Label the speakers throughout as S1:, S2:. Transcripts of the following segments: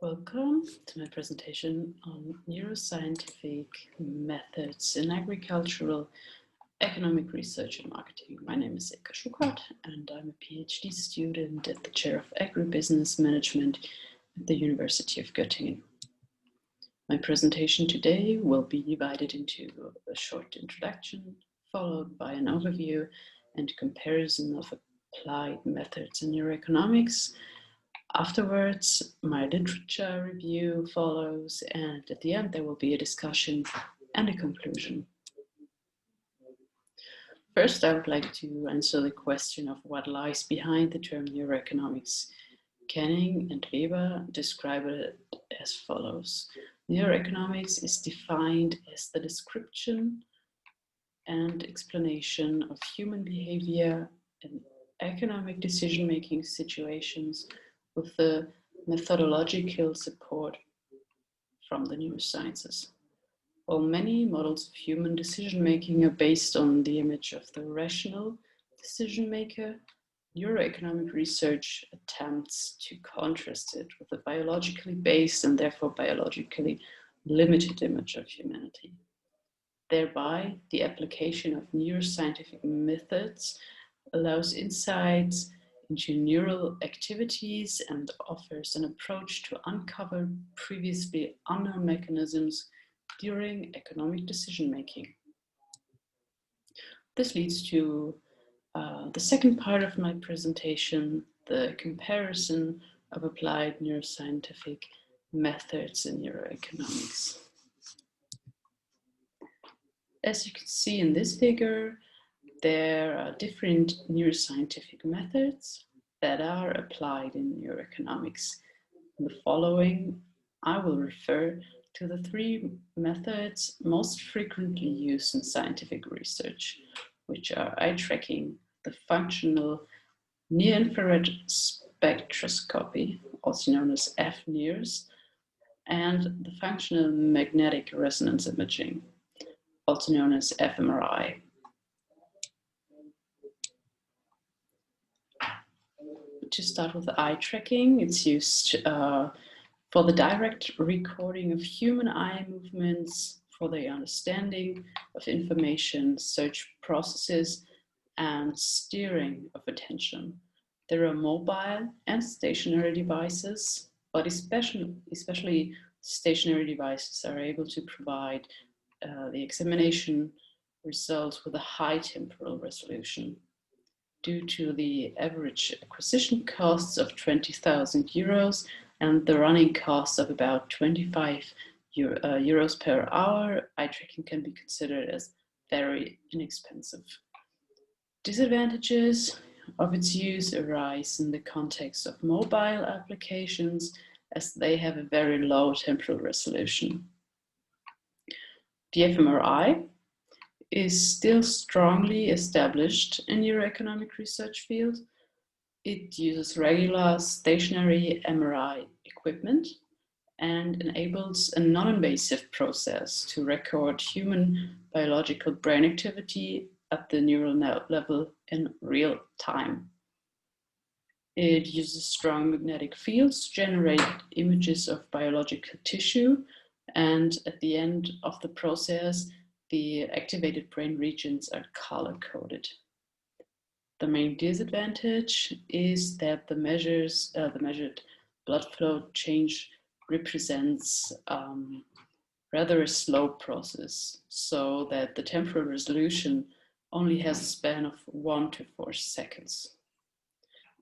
S1: Welcome to my presentation on neuroscientific methods in agricultural economic research and marketing. My name is Schukat and I'm a PhD student at the Chair of Agribusiness Management at the University of Göttingen. My presentation today will be divided into a short introduction, followed by an overview and comparison of applied methods in neuroeconomics. Afterwards, my literature review follows, and at the end there will be a discussion and a conclusion. First, I would like to answer the question of what lies behind the term neuroeconomics. Canning and Weber describe it as follows. Neuroeconomics is defined as the description and explanation of human behavior in economic decision-making situations with the methodological support from the neurosciences. While many models of human decision-making are based on the image of the rational decision-maker, neuroeconomic research attempts to contrast it with a biologically based and therefore biologically limited image of humanity. Thereby, the application of neuroscientific methods allows insights into neural activities and offers an approach to uncover previously unknown mechanisms during economic decision-making. This leads to the second part of my presentation, the comparison of applied neuroscientific methods in neuroeconomics. As you can see in this figure, there are different neuroscientific methods that are applied in neuroeconomics. In the following, I will refer to the three methods most frequently used in scientific research, which are eye tracking, the functional near-infrared spectroscopy, also known as FNIRS, and the functional magnetic resonance imaging, also known as fMRI. To start with the eye tracking, it's used for the direct recording of human eye movements, for the understanding of information, search processes, and steering of attention. There are mobile and stationary devices, but especially stationary devices are able to provide the examination results with a high temporal resolution. Due to the average acquisition costs of 20,000 euros and the running costs of about 25 euros per hour, eye tracking can be considered as very inexpensive. Disadvantages of its use arise in the context of mobile applications, as they have a very low temporal resolution. The fMRI is still strongly established in neuroeconomic research field. It uses regular stationary MRI equipment and enables a non-invasive process to record human biological brain activity at the neural level in real time. It uses strong magnetic fields to generate images of biological tissue, and at the end of the process, the activated brain regions are color-coded. The main disadvantage is that the measured blood flow change represents rather a slow process, so that the temporal resolution only has a span of 1 to 4 seconds.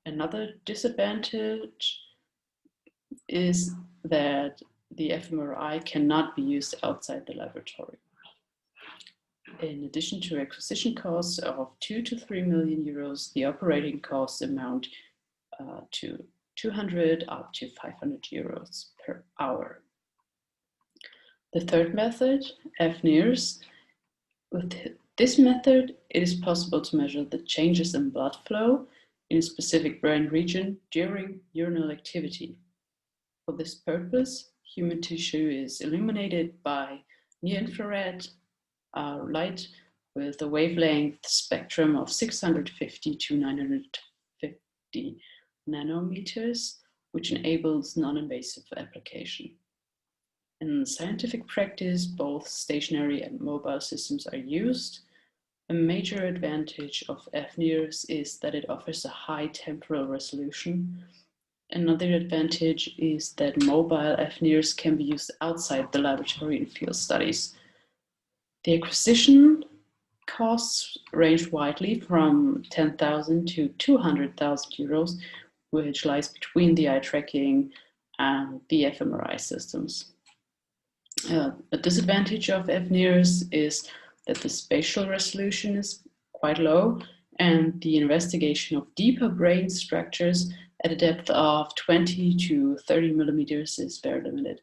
S1: Another disadvantage is that the fMRI cannot be used outside the laboratory. In addition to acquisition costs of 2 to 3 million euros, the operating costs amount to 200 up to 500 euros per hour. The third method, FNIRS, with this method, it is possible to measure the changes in blood flow in a specific brain region during neuronal activity. For this purpose, human tissue is illuminated by near-infrared light with a wavelength spectrum of 650 to 950 nanometers, which enables non-invasive application. In scientific practice, both stationary and mobile systems are used. A major advantage of FNIRS is that it offers a high temporal resolution. Another advantage is that mobile FNIRS can be used outside the laboratory in field studies. The acquisition costs range widely from 10,000 to 200,000 euros, which lies between the eye tracking and the fMRI systems. A disadvantage of FNIRS is that the spatial resolution is quite low and the investigation of deeper brain structures at a depth of 20 to 30 millimeters is very limited.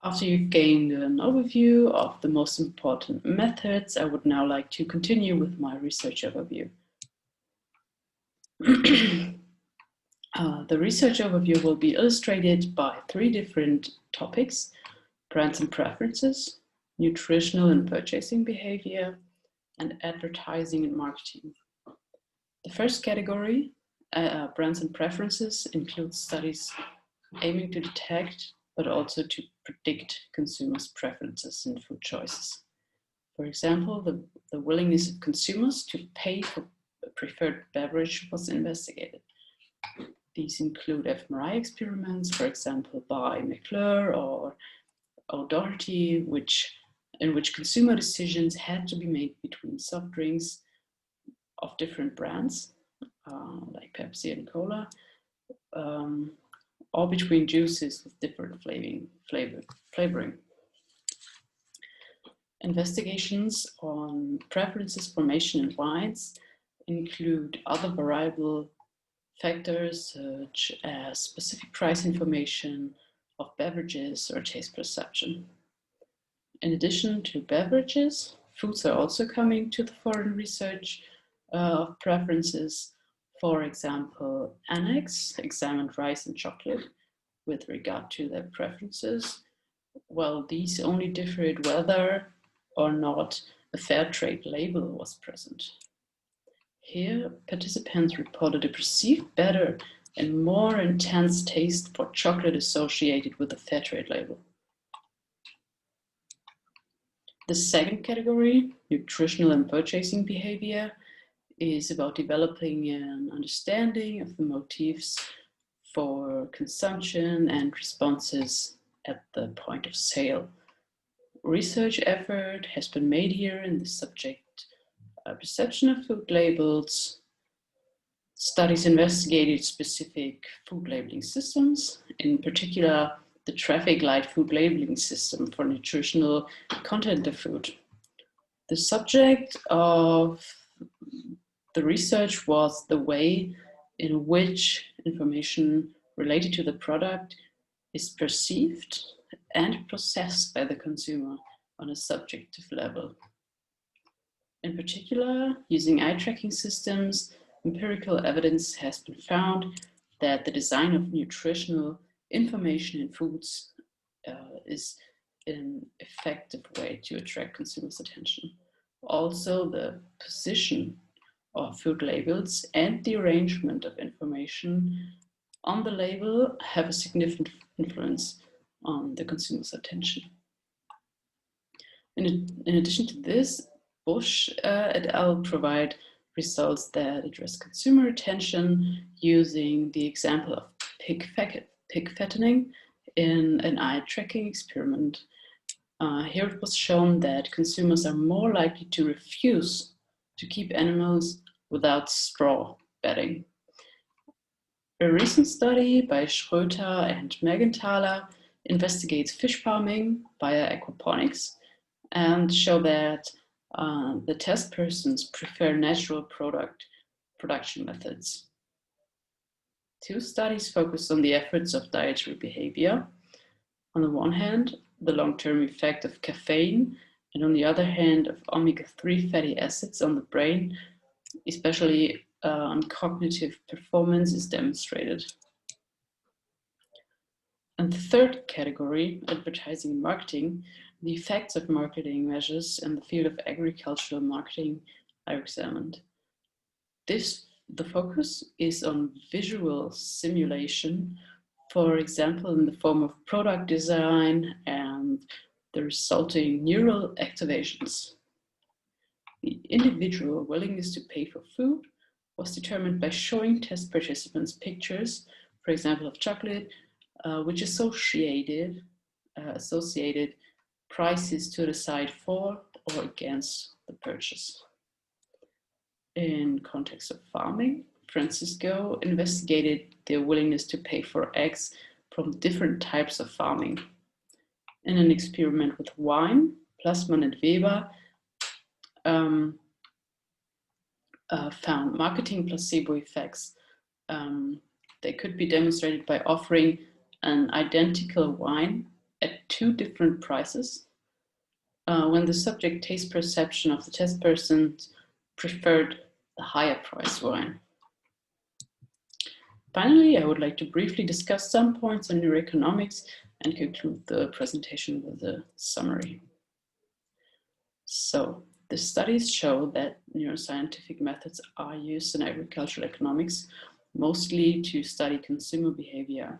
S1: After you've gained an overview of the most important methods, I would now like to continue with my research overview. The research overview will be illustrated by 3 different topics: brands and preferences, nutritional and purchasing behavior, and advertising and marketing. The first category, brands and preferences, includes studies aiming to detect but also to predict consumers' preferences in food choices. For example, the willingness of consumers to pay for a preferred beverage was investigated. These include fMRI experiments, for example, by McClure or O'Doherty, in which consumer decisions had to be made between soft drinks of different brands, like Pepsi and Cola, or between juices with different flavoring. Investigations on preferences formation in wines include other variable factors such as specific price information of beverages or taste perception. In addition to beverages, foods are also coming to the fore in research of preferences. For example, Annex examined rice and chocolate with regard to their preferences, while these only differed whether or not a fair trade label was present. Here, participants reported a perceived better and more intense taste for chocolate associated with the fair trade label. The second category, nutritional and purchasing behavior, is about developing an understanding of the motives for consumption and responses at the point of sale. Research effort has been made here in the subject perception of food labels. Studies investigated specific food labeling systems, in particular the traffic light food labeling system for nutritional content of food. The subject of the research was the way in which information related to the product is perceived and processed by the consumer on a subjective level. In particular, using eye tracking systems, empirical evidence has been found that the design of nutritional information in foods is an effective way to attract consumers' attention. Also, the position of food labels and the arrangement of information on the label have a significant influence on the consumer's attention. In addition to this, Bush et al. Provide results that address consumer attention using the example of pig fattening in an eye tracking experiment. Here it was shown that consumers are more likely to refuse to keep animals without straw bedding. A recent study by Schröter and Mergenthaler investigates fish farming via aquaponics and show that the test persons prefer natural production methods. 2 studies focus on the efforts of dietary behavior. On the one hand, the long-term effect of caffeine, and on the other hand, of omega-3 fatty acids on the brain, especially on cognitive performance, is demonstrated. And the third category, advertising and marketing, the effects of marketing measures in the field of agricultural marketing are examined. This The focus is on visual simulation, for example, in the form of product design and the resulting neural activations. The individual willingness to pay for food was determined by showing test participants pictures, for example, of chocolate, which associated prices to decide for or against the purchase. In context of farming, Francisco investigated the willingness to pay for eggs from different types of farming. In an experiment with wine, Plasman and Weber found marketing placebo effects. They could be demonstrated by offering an identical wine at 2 different prices when the subject taste perception of the test persons preferred the higher price wine. Finally, I would like to briefly discuss some points on neuroeconomics and conclude the presentation with a summary. So, the studies show that neuroscientific methods are used in agricultural economics, mostly to study consumer behavior.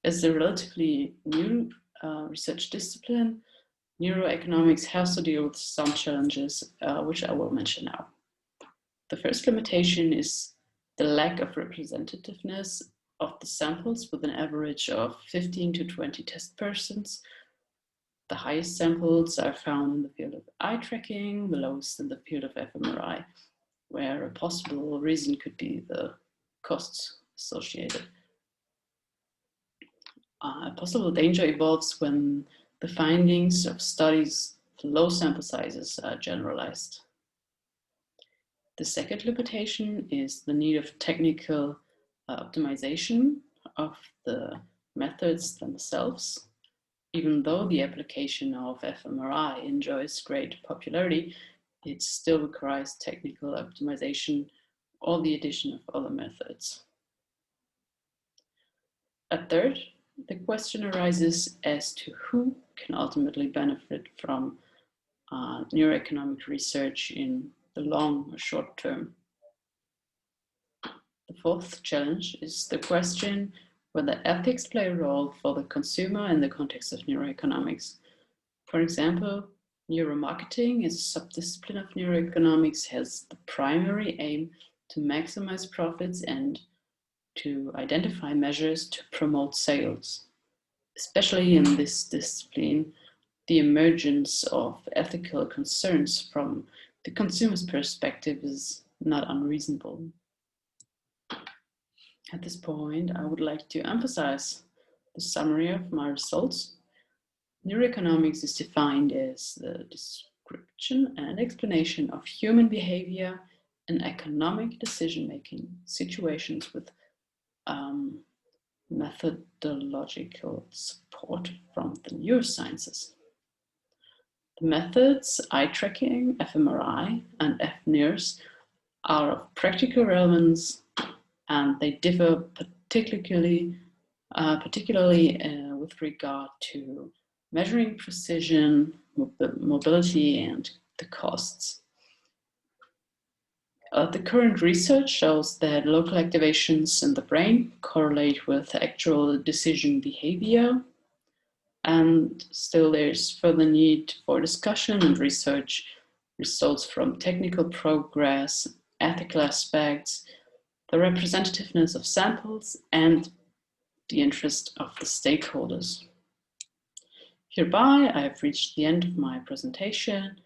S1: As a relatively new research discipline, neuroeconomics has to deal with some challenges, which I will mention now. The first limitation is the lack of representativeness of the samples with an average of 15 to 20 test persons. The highest samples are found in the field of eye tracking, the lowest in the field of fMRI, where a possible reason could be the costs associated. A possible danger evolves when the findings of studies with low sample sizes are generalized. The second limitation is the need of technical optimization of the methods themselves. Even though the application of fMRI enjoys great popularity, it still requires technical optimization or the addition of other methods. A third, the question arises as to who can ultimately benefit from neuroeconomic research in the long or short term. The fourth challenge is the question whether ethics play a role for the consumer in the context of neuroeconomics. For example, neuromarketing as a subdiscipline of neuroeconomics has the primary aim to maximize profits and to identify measures to promote sales. Especially in this discipline, the emergence of ethical concerns from the consumer's perspective is not unreasonable. At this point, I would like to emphasize the summary of my results. Neuroeconomics is defined as the description and explanation of human behavior in economic decision-making situations with methodological support from the neurosciences. The methods eye tracking, fMRI, and fNIRS are of practical relevance, and they differ particularly with regard to measuring precision, mobility, and the costs. The current research shows that local activations in the brain correlate with actual decision behavior, and still there's further need for discussion and research results from technical progress, ethical aspects, the representativeness of samples, and the interest of the stakeholders. Hereby, I have reached the end of my presentation,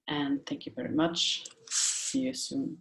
S1: and thank you very much. See you soon.